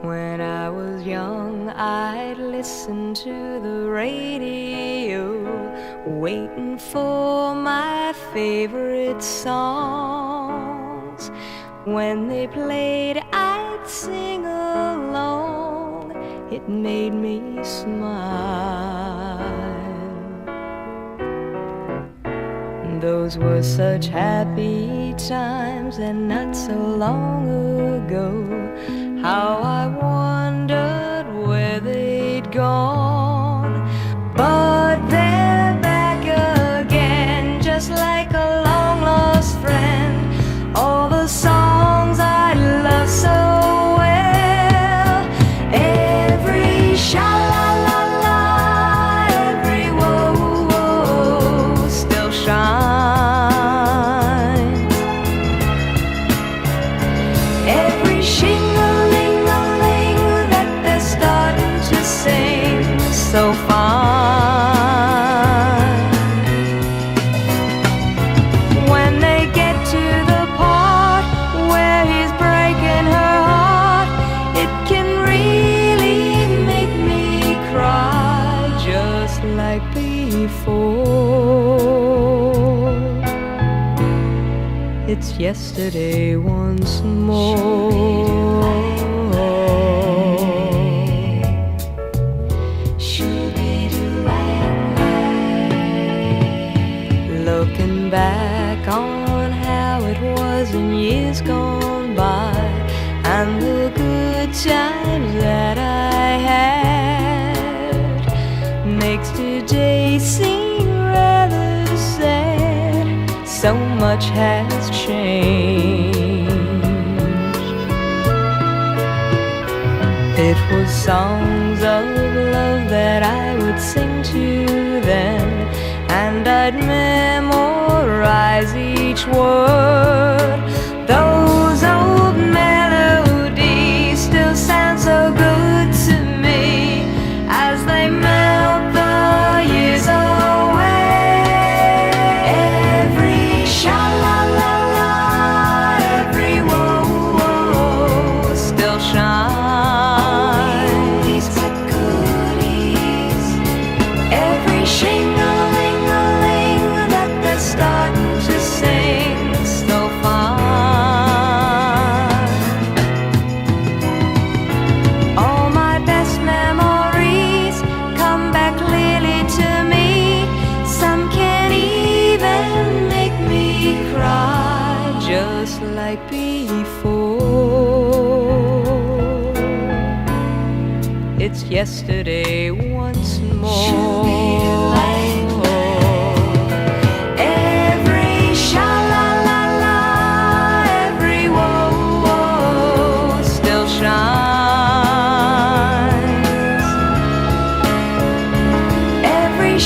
When I was young, I'd listen to the radio, waiting for my favorite songs. When they played, I'd sing along. It made me smile. Those were such happy times, and not so long ago, how I wondered where they'd gone. But they're back again, just like a long-lost friend. All the songs I love so well, every sha-la-la-la, every whoa-whoa still shines. Every shing-a-ling-a-ling that they're starting to sing so fine. When they get to the part where he's breaking her heart, it can really make me cry, just like before. It's yesterday once more. Looking back on how it was in years gone by, and the good times that I had, makes today seem rather sad. So much has changed. It was songs of love that I would sing to them, and I'd memorize each word. Those old melodies still sound so good to me as they melt the years away. Every sha-la-la-la, every whoa-whoa still shines. These but goodies, every shing-a-ling-a-ling that they're starting to sing so fine. All my best memories come back clearly to me. Some can even make me cry, just like before. It's yesterday once more. Every sha-la-la-la, every whoa-whoa still shines. Every